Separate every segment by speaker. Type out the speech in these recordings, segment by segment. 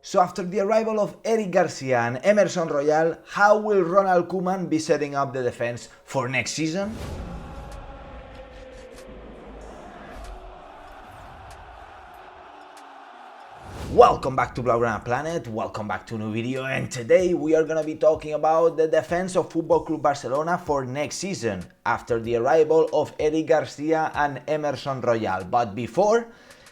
Speaker 1: So after the arrival of Eric Garcia and Emerson Royal, how will Ronald Koeman be setting up the defense for next season? Welcome back to Blaugrana Planet, welcome back to a new video, and today we are gonna be talking about the defense of Football Club Barcelona for next season after the arrival of Eric Garcia and Emerson Royal. But before,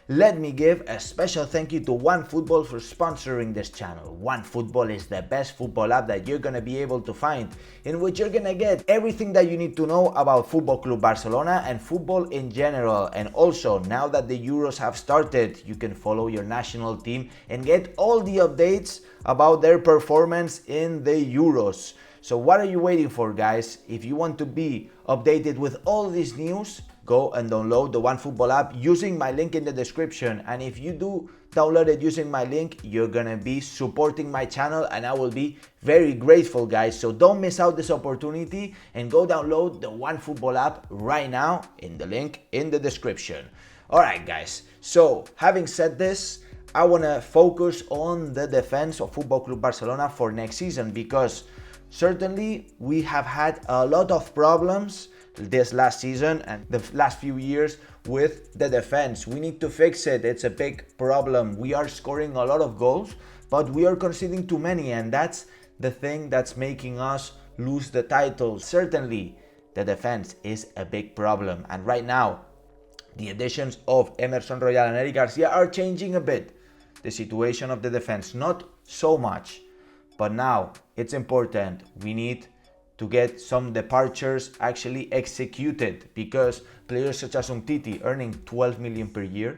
Speaker 1: let me give a special thank you to OneFootball for sponsoring this channel. OneFootball is the best football app that you're gonna be able to find, in which you're gonna get everything that you need to know about Football Club Barcelona and football in general. And also, now that the Euros have started, you can follow your national team and get all the updates about their performance in the Euros. So what are you waiting for, guys? If you want to be updated with all this news, go and download the OneFootball app using my link in the description. And if you do download it using my link, you're gonna be supporting my channel and I will be very grateful, guys. So don't miss out this opportunity and go download the OneFootball app right now in the link in the description. All right, guys. So having said this, I wanna focus on the defense of Football Club Barcelona for next season, because certainly we have had a lot of problems this last season and the last few years with the defense. We need to fix it. It's a big problem. We are scoring a lot of goals, but we are conceding too many, and that's the thing that's making us lose the title. Certainly, the defense is a big problem, and right now, the additions of Emerson Royal and Eric Garcia are changing a bit the situation of the defense. Not so much, but now it's important. We need to get some departures actually executed, because players such as Umtiti, earning 12 million per year,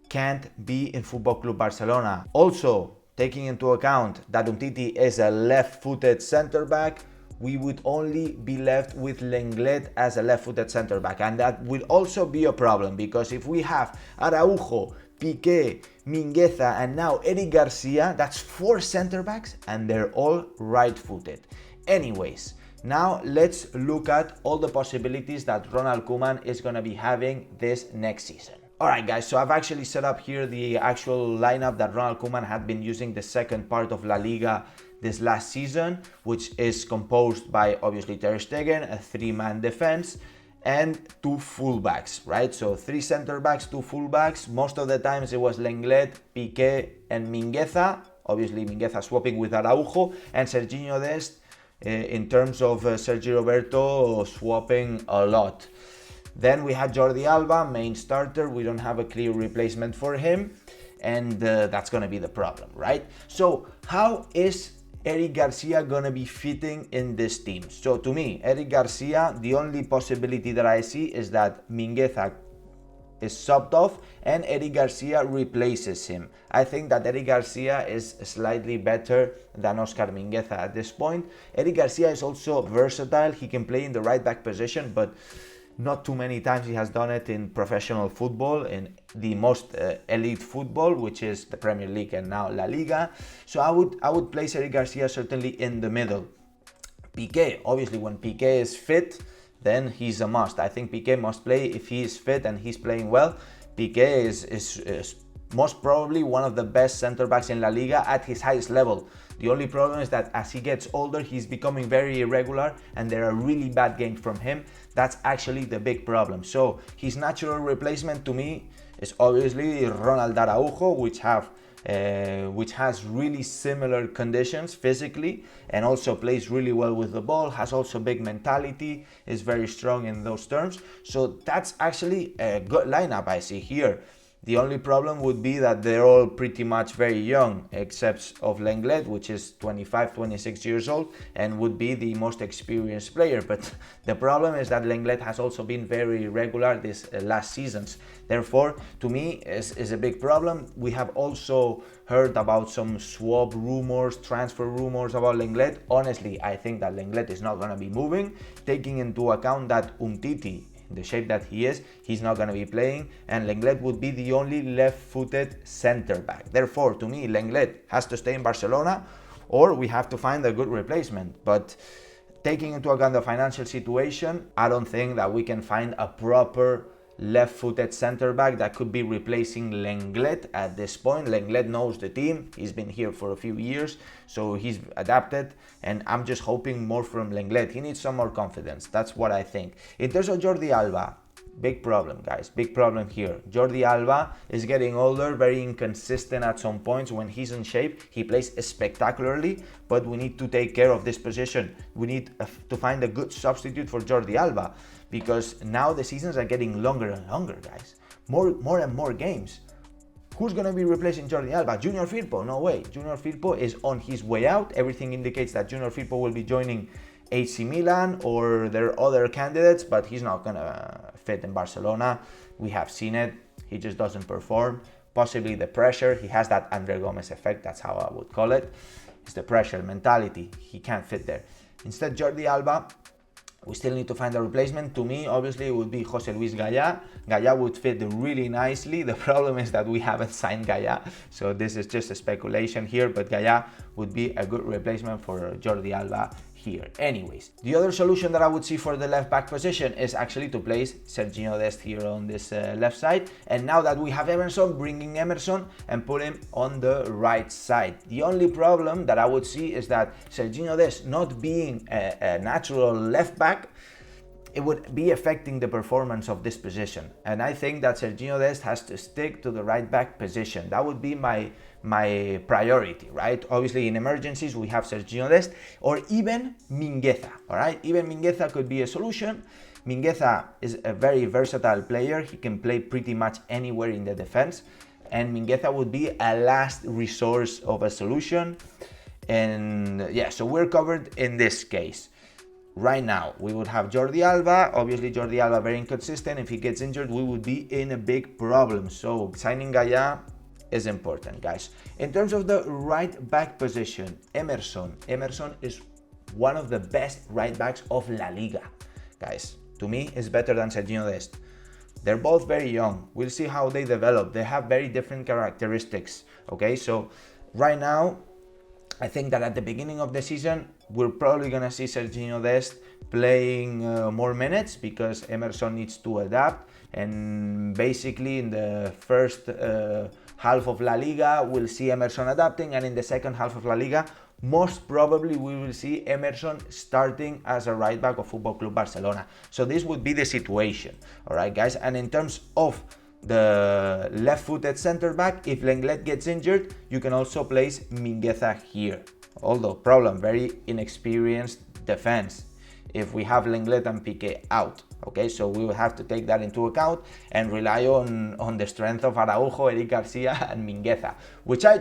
Speaker 1: can't be in Football Club Barcelona. Also, taking into account that Umtiti is a left-footed center-back, we would only be left with Lenglet as a left-footed center-back, and that will also be a problem, because if we have Araujo, Piqué, Mingueza, and now Eric Garcia, that's 4 center-backs, and they're all right-footed. Anyways, now let's look at all the possibilities that Ronald Koeman is going to be having this next season. Alright, guys, so I've actually set up here the actual lineup that Ronald Koeman had been using the second part of La Liga this last season, which is composed by obviously Ter Stegen, a 3-man defense, and 2 fullbacks, right? So 3 center backs, 2 fullbacks. Most of the times it was Lenglet, Piqué, and Mingueza. Obviously Mingueza swapping with Araujo, and Serginho Dest, in terms of Sergi Roberto, swapping a lot. Then we had Jordi Alba, main starter. We don't have a clear replacement for him, and that's going to be the problem, right? So how is Eric Garcia going to be fitting in this team? So to me, Eric Garcia, the only possibility that I see is that Mingueza is subbed off and Eric Garcia replaces him. I think that Eric Garcia is slightly better than Oscar Mingueza at this point. Eric Garcia is also versatile. He can play in the right back position, but not too many times he has done it in professional football, in the most elite football, which is the Premier League and now La Liga. So I would place Eric Garcia certainly in the middle. Piqué, obviously when Piqué is fit, then he's a must. I think Piqué must play if he is fit and he's playing well. Piqué is most probably one of the best center-backs in La Liga at his highest level. The only problem is that as he gets older, he's becoming very irregular and there are really bad games from him. That's actually the big problem. So his natural replacement to me is obviously Ronald Araujo, which has really similar conditions physically and also plays really well with the ball, has also big mentality, is very strong in those terms. So that's actually a good lineup I see here. The only problem would be that they're all pretty much very young, except of Lenglet, which is 25, 26 years old and would be the most experienced player. But the problem is that Lenglet has also been very irregular this last seasons. Therefore, to me, is a big problem. We have also heard about some swap rumors, transfer rumors about Lenglet. Honestly, I think that Lenglet is not going to be moving, taking into account that Umtiti, the shape that he is, he's not going to be playing, and Lenglet would be the only left-footed center-back. Therefore, to me, Lenglet has to stay in Barcelona, or we have to find a good replacement. But taking into account the financial situation, I don't think that we can find a proper left-footed center-back that could be replacing Lenglet at this point. Lenglet knows the team. He's been here for a few years, so he's adapted, and I'm just hoping more from Lenglet. He needs some more confidence. That's what I think. In terms of Jordi Alba, big problem, guys. Big problem here. Jordi Alba is getting older, very inconsistent at some points. When he's in shape, he plays spectacularly, but we need to take care of this position. We need to find a good substitute for Jordi Alba, because now the seasons are getting longer and longer, guys. More and more games. Who's going to be replacing Jordi Alba? Junior Firpo? No way. Junior Firpo is on his way out. Everything indicates that Junior Firpo will be joining AC Milan, or there are other candidates, but he's not gonna fit in Barcelona. We have seen it. He just doesn't perform. Possibly the pressure. He has that Andre Gomez effect. That's how I would call it. It's the pressure mentality. He can't fit there. Instead, Jordi Alba, we still need to find a replacement. To me, obviously, it would be José Luis Gallá. Gallá would fit really nicely. The problem is that we haven't signed Gallá, so this is just a speculation here, but Gallá would be a good replacement for Jordi Alba here. Anyways, the other solution that I would see for the left back position is actually to place Serginho Dest here on this left side, and now that we have Emerson, bringing Emerson and put him on the right side. The only problem that I would see is that Serginho Dest not being a natural left back, it would be affecting the performance of this position, and I think that Serginho Dest has to stick to the right back position. That would be my priority, right? Obviously, in emergencies, we have Serginho Dest or even Mingueza, all right? Even Mingueza could be a solution. Mingueza is a very versatile player. He can play pretty much anywhere in the defense, and Mingueza would be a last resource of a solution. And yeah, so we're covered in this case. Right now, we would have Jordi Alba. Obviously, Jordi Alba very inconsistent. If he gets injured, we would be in a big problem. So signing Gallá is important, guys. In terms of the right back position, Emerson is one of the best right backs of La Liga, guys. To me, is better than Serginho Dest. They're both very young. We'll see how they develop. They have very different characteristics, okay? So right now, I think that at the beginning of the season, we're probably going to see Serginho Dest playing more minutes, because Emerson needs to adapt. And basically, in the first half of La Liga, we'll see Emerson adapting. And in the second half of La Liga, most probably we will see Emerson starting as a right back of Football Club Barcelona. So this would be the situation. All right, guys. And in terms of the left-footed center back, if Lenglet gets injured, you can also place Mingueza here. Although problem, very inexperienced defense if we have Lenglet and Piqué out. Okay, so we will have to take that into account and rely on the strength of Araujo, Eric Garcia and Mingueza, which I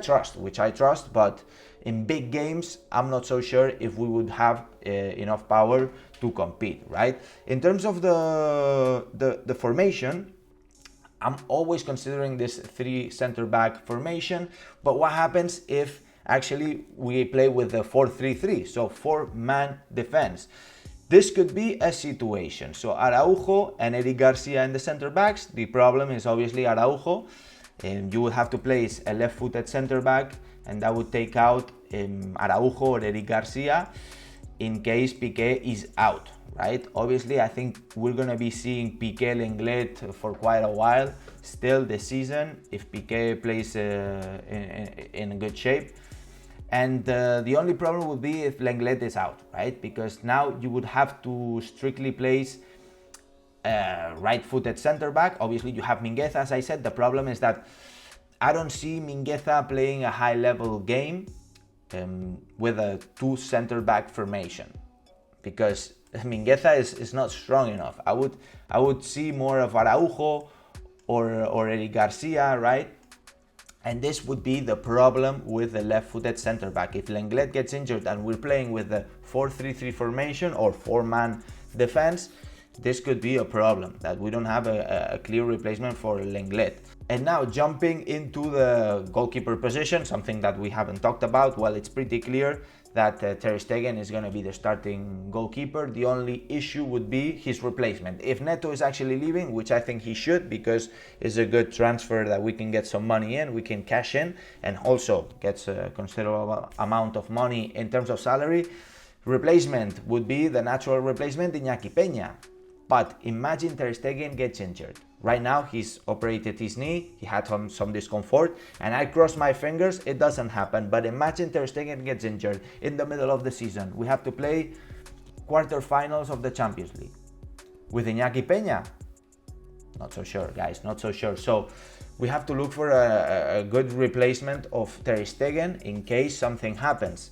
Speaker 1: trust, but in big games, I'm not so sure if we would have enough power to compete, right? In terms of the formation, I'm always considering this 3 center back formation, but what happens if actually we play with the 4-3-3, so 4-man defense? This could be a situation. So Araujo and Eric Garcia in the center backs. The problem is obviously Araujo, and you would have to place a left-footed center back, and that would take out Araujo or Eric Garcia in case Piqué is out, right? Obviously, I think we're going to be seeing Piqué Lenglet for quite a while still this season, if Piqué plays in good shape. And the only problem would be if Lenglet is out, right? Because now you would have to strictly place a right-footed center back. Obviously, you have Mingueza, as I said. The problem is that I don't see Mingueza playing a high-level game with a 2 center back formation, because Mingueza is not strong enough. I would see more of Araujo or Eric Garcia, right? And this would be the problem with the left-footed center back. If Lenglet gets injured and we're playing with the 4-3-3 formation or 4-man defense, this could be a problem, that we don't have a clear replacement for Lenglet. And now jumping into the goalkeeper position, something that we haven't talked about. Well, it's pretty clear that Ter Stegen is going to be the starting goalkeeper. The only issue would be his replacement. If Neto is actually leaving, which I think he should, because it's a good transfer that we can get some money in, we can cash in, and also gets a considerable amount of money in terms of salary, replacement would be the natural replacement, Iñaki Peña. But imagine Ter Stegen gets injured. Right now, he's operated his knee, he had some discomfort, and I cross my fingers, it doesn't happen. But imagine Ter Stegen gets injured in the middle of the season. We have to play quarterfinals of the Champions League. With Iñaki Peña? Not so sure, guys, not so sure. So we have to look for a good replacement of Ter Stegen in case something happens.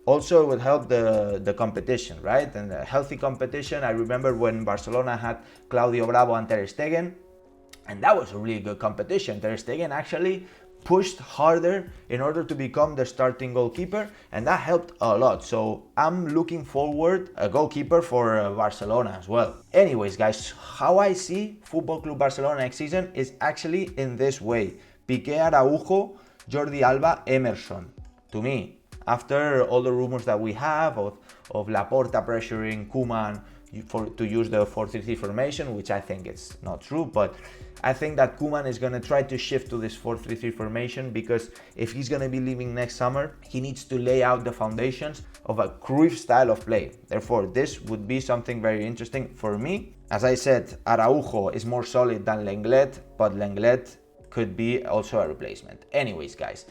Speaker 1: Also, it would help the competition, right? And a healthy competition. I remember when Barcelona had Claudio Bravo and Ter Stegen, and that was a really good competition. Ter Stegen actually pushed harder in order to become the starting goalkeeper, and that helped a lot. So I'm looking forward a goalkeeper for Barcelona as well. Anyways, guys, how I see Football Club Barcelona next season is actually in this way: Piqué, Araujo, Jordi Alba, Emerson. To me, after all the rumors that we have of Laporta pressuring Koeman to use the 4-3-3 formation, which I think it's not true, but I think that Koeman is going to try to shift to this 4-3-3 formation, because if he's going to be leaving next summer, he needs to lay out the foundations of a Cruyff style of play. Therefore, this would be something very interesting for me. As I said, Araujo is more solid than Lenglet, but Lenglet could be also a replacement. Anyways, guys,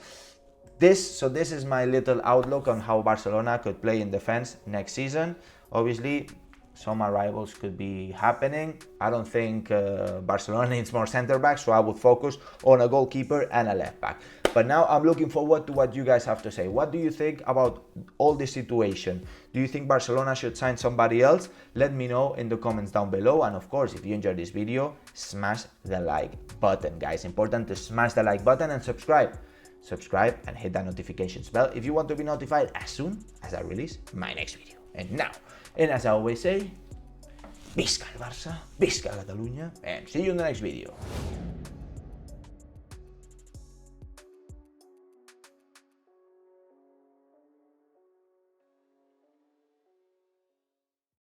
Speaker 1: this is my little outlook on how Barcelona could play in defense next season. Obviously, some arrivals could be happening. I don't think Barcelona needs more center backs, so I would focus on a goalkeeper and a left back. But now I'm looking forward to what you guys have to say. What do you think about all this situation? Do you think Barcelona should sign somebody else? Let me know in the comments down below. And of course, if you enjoyed this video, smash the like button, guys. Important to smash the like button and subscribe and hit that notifications bell if you want to be notified as soon as I release my next video. And as I always say, visca el Barça, visca Catalunya, and see you in the next video.